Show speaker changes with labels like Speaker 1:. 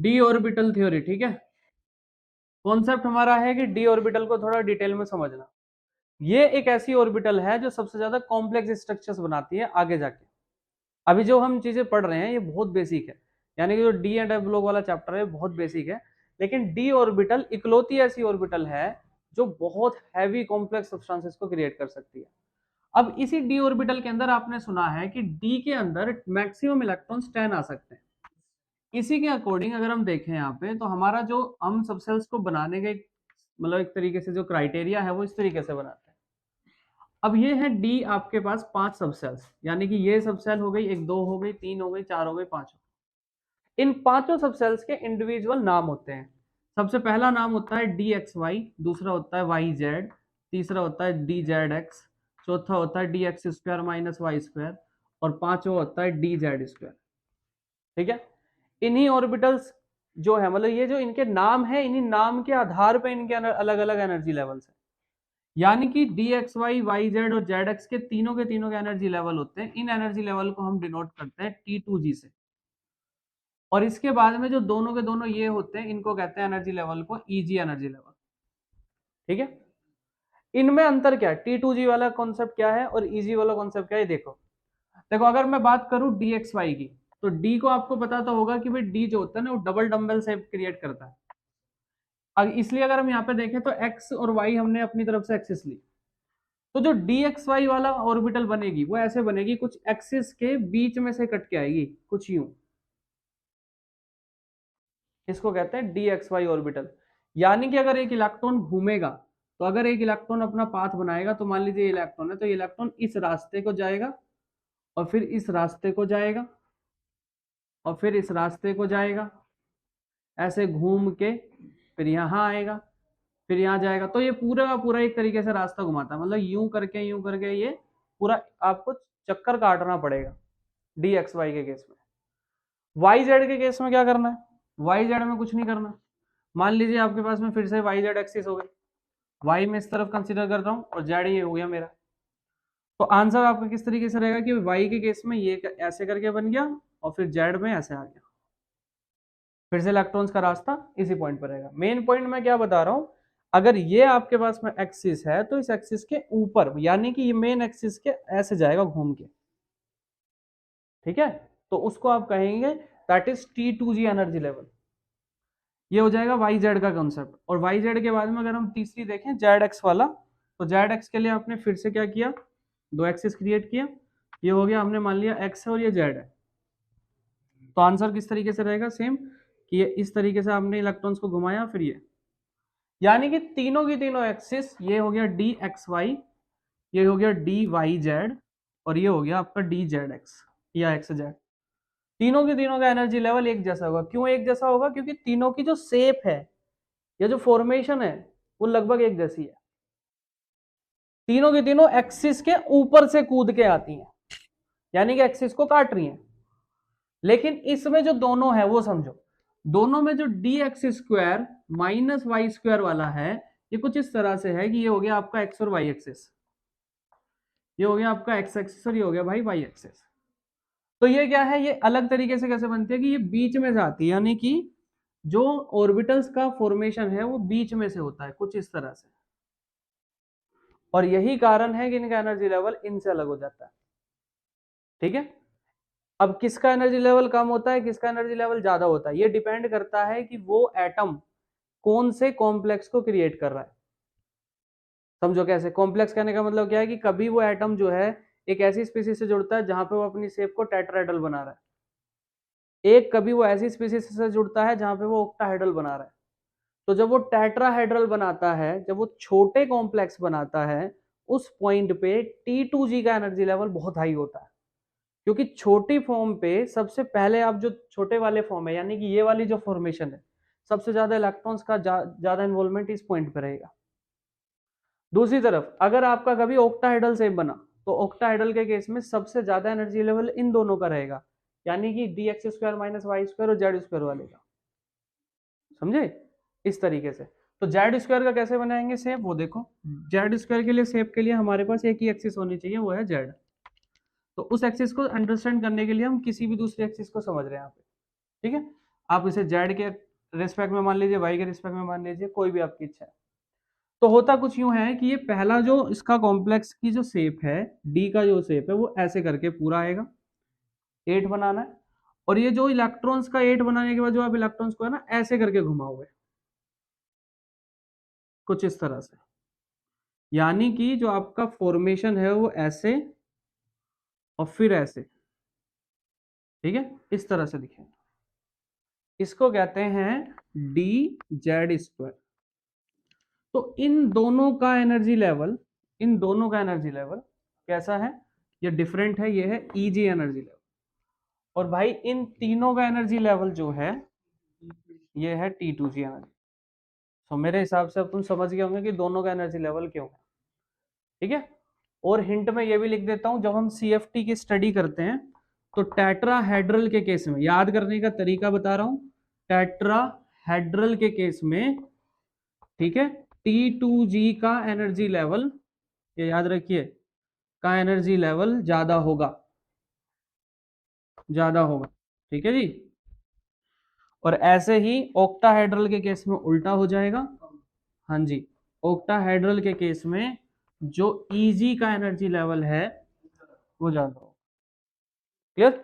Speaker 1: D orbital theory, ठीक है। Concept हमारा है कि डी ऑर्बिटल को थोड़ा डिटेल में समझना। ये एक ऐसी ऑर्बिटल है जो सबसे ज्यादा कॉम्प्लेक्स स्ट्रक्चर्स बनाती है आगे जाके। अभी जो हम चीजें पढ़ रहे हैं ये बहुत बेसिक है, यानी कि जो डी एंड एफ ब्लॉक वाला चैप्टर है बहुत बेसिक है, लेकिन डी ऑर्बिटल इकलौती ऐसी ऑर्बिटल है जो बहुत हैवी कॉम्प्लेक्स सब्सटेंसेस को क्रिएट कर सकती है। अब इसी डी ऑर्बिटल के अंदर आपने सुना है कि डी के अंदर मैक्सिमम इलेक्ट्रॉन्स 10 आ सकते हैं। इसी के अकॉर्डिंग अगर हम देखें यहाँ पे, तो हमारा जो हम सबसेल्स को बनाने का मतलब एक तरीके से जो क्राइटेरिया है वो इस तरीके से बनाते हैं। अब ये है डी, आपके पास 5 सबसेल्स, यानी कि ये सबसेल हो गई, एक 2 हो गई, 3 हो गई, 4 हो गई, 5 हो गई। इन पांचों सबसेल्स के इंडिविजुअल नाम होते हैं। सबसे पहला नाम होता है डी एक्स वाई, दूसरा होता है वाई जेड, तीसरा होता है डी जेड एक्स, चौथा होता है d x square minus y square, और पांचवा होता है डी जेड स्क्वायर। ठीक है। इन्हीं ऑर्बिटल्स जो है, मतलब ये जो इनके नाम है, इन्हीं नाम के आधार पर इनके अलग अलग एनर्जी लेवल्स है। यानी कि d x y, y z और जेड एक्स के तीनों के एनर्जी लेवल होते हैं। इन एनर्जी लेवल को हम डिनोट करते हैं T2G से। और इसके बाद में जो दोनों के दोनों ये होते हैं, इनको कहते हैं एनर्जी लेवल को EG एनर्जी लेवल। ठीक है। इनमें अंतर क्या है, T2G वाला कॉन्सेप्ट क्या है और EG वाला कॉन्सेप्ट क्या है, देखो। देखो अगर मैं बात करूं डी एक्स वाई की, तो डी को आपको पता तो होगा कि भाई डी जो होता है ना वो डबल डंबल शेप क्रिएट करता है। इसलिए अगर हम यहाँ पे देखें तो एक्स और वाई हमने अपनी तरफ से एक्सिस ली, तो जो डी एक्स वाई वाला ऑर्बिटल बनेगी वो ऐसे बनेगी, कुछ एक्सिस के बीच में से कट के आएगी, कुछ यूं। इसको कहते हैं डी एक्स वाई ऑर्बिटल। यानी कि अगर एक इलेक्ट्रॉन घूमेगा, तो अगर एक इलेक्ट्रॉन अपना पाथ बनाएगा, तो मान लीजिए इलेक्ट्रॉन है, तो ये इलेक्ट्रॉन इस रास्ते को जाएगा और फिर इस रास्ते को जाएगा और फिर इस रास्ते को जाएगा, ऐसे घूम के फिर यहाँ आएगा, फिर यहाँ जाएगा। तो ये पूरा का पूरा एक तरीके से रास्ता घुमाता है, मतलब यूं करके ये पूरा आपको चक्कर काटना पड़ेगा डी एक्स वाई के केस में। वाई जेड के केस में क्या करना है, वाई जेड में कुछ नहीं करना। मान लीजिए आपके पास में फिर से वाई जेड एक्सिस हो गई, वाई में इस तरफ कंसीडर कर रहा हूं और जेड ये हो गया मेरा। तो आंसर आपका किस तरीके से रहेगा कि वाई के केस में ये ऐसे करके बन गया और फिर जेड में ऐसे आ गया। फिर से इलेक्ट्रॉन्स का रास्ता इसी पॉइंट पर रहेगा। मेन पॉइंट मैं क्या बता रहा हूं, अगर ये आपके पास में एक्सिस है, तो इस एक्सिस के ऊपर, यानी कि ये मेन एक्सिस के ऐसे जाएगा घूम के। ठीक है। तो उसको आप कहेंगे that is T2G energy level. ये हो जाएगा वाई जेड का कंसेप्ट। और वाई जेड के बाद में अगर हम तीसरी देखें जेड एक्स वाला, तो जेड एक्स के लिए आपने फिर से क्या किया, दो एक्सिस क्रिएट किया। ये हो गया, हमने मान लिया एक्स है और ये जेड है। तो आंसर किस तरीके से रहेगा, सेम, कि ये इस तरीके से आपने इलेक्ट्रॉन्स को घुमाया, फिर ये, यानी कि तीनों की तीनों एक्सिस, ये हो गया डी एक्स वाई, ये हो गया डी वाई जेड, और ये हो गया आपका डी जेड एक्स या एक्स जेड। तीनों के तीनों का एनर्जी लेवल एक जैसा होगा। क्यों एक जैसा होगा, क्योंकि तीनों की जो शेप है या जो फॉर्मेशन है वो लगभग एक जैसी है। तीनों की तीनों एक्सिस के ऊपर से कूद के आती हैं, यानी कि एक्सिस को काट रही हैं। लेकिन इसमें जो दोनों है वो समझो, दोनों में जो d x square minus y square वाला है, ये कुछ इस तरह से है कि ये हो गया आपका एक्स और वाई एक्सिस, ये हो गया आपका एक्स एक्सिस और ये हो गया भाई वाई एक्सिस। तो ये क्या है, ये अलग तरीके से कैसे बनती है कि ये बीच में से आती है, यानी कि जो ऑर्बिटल्स का फॉर्मेशन है वो बीच में से होता है कुछ इस तरह से। और यही कारण है कि इनका एनर्जी लेवल इनसे अलग हो जाता है। ठीक है। अब किसका एनर्जी लेवल कम होता है, किसका एनर्जी लेवल ज्यादा होता है, ये डिपेंड करता है कि वो एटम कौन से कॉम्प्लेक्स को क्रिएट कर रहा है। समझो कैसे, कॉम्प्लेक्स कहने का मतलब क्या है कि कभी वो एटम जो है एक ऐसी स्पीसीज से जुड़ता है जहां पे वो अपनी शेप को टेट्राहेड्रल बना रहा है, एक कभी वो ऐसी स्पीसीज से जुड़ता है जहां पे वो ऑक्टाहेड्रल बना रहा है। तो जब वो टेट्राहेड्रल बनाता है, जब वो छोटे कॉम्प्लेक्स बनाता है, उस पॉइंट पे T2G का एनर्जी लेवल बहुत हाई होता है। क्योंकि छोटी फॉर्म पे सबसे पहले आप जो छोटे वाले फॉर्म है, यानी कि ये वाली जो फॉर्मेशन है, सबसे ज्यादा इलेक्ट्रॉन्स का ज्यादा इन्वॉल्वमेंट इस पॉइंट पे रहेगा। दूसरी तरफ अगर आपका कभी ऑक्टाहेड्रल शेप बना, तो ऑक्टाहेड्रल के केस में सबसे ज्यादा एनर्जी लेवल इन दोनों का रहेगा, यानी कि d x square minus y square और जेड स्क्वायर वाले का। समझे इस तरीके से। तो जेड स्क्वायर का कैसे बनाएंगे शेप, वो देखो, जेड स्क्वायर के लिए शेप के लिए हमारे पास एक ही एक्सिस होनी चाहिए, वो है जेड। तो उस एक्सिस को अंडरस्टैंड करने के लिए हम किसी भी दूसरे एक्सिस को समझ रहे हैं यहाँ पे। ठीक है। आप इसे जेड के रिस्पेक्ट में मान लीजिए, वाई के रिस्पेक्ट में मान लीजिए, कोई भी आपकी इच्छा है। तो होता कुछ यूं है कि ये पहला जो इसका कॉम्प्लेक्स की जो शेप है, डी का जो शेप है वो ऐसे करके पूरा आएगा, 8 बनाना है। और ये जो इलेक्ट्रॉन्स का 8 बनाने के बाद जो आप इलेक्ट्रॉन्स को है ना ऐसे करके घुमाओगे कुछ इस तरह से, यानी कि जो आपका फॉर्मेशन है वो ऐसे और फिर ऐसे, ठीक है, इस तरह से दिखेगा। इसको कहते हैं डी जेड स्क्वायर। तो इन दोनों का एनर्जी लेवल, इन दोनों का एनर्जी लेवल कैसा है, ये डिफरेंट है, ये है ईजी एनर्जी लेवल। और भाई इन तीनों का एनर्जी लेवल जो है ये है T2G एनर्जी। तो मेरे हिसाब से अब तुम समझ गए होंगे कि दोनों का एनर्जी लेवल क्यों है, ठीक है। और हिंट में ये भी लिख देता हूं, जब हम CFT की स्टडी करते हैं तो टेट्राहेड्रल के केस में, याद करने का तरीका बता रहा हूं, टेट्राहेड्रल के केस में, ठीक है, T2G का एनर्जी लेवल, ये याद रखिए, का एनर्जी लेवल ज्यादा होगा, ज्यादा होगा, ठीक है जी। और ऐसे ही ऑक्टाहेड्रल के केस में उल्टा हो जाएगा। हाँ जी, ऑक्टाहेड्रल के केस में जो Eg का एनर्जी लेवल है वो ज्यादा होगा। क्लियर।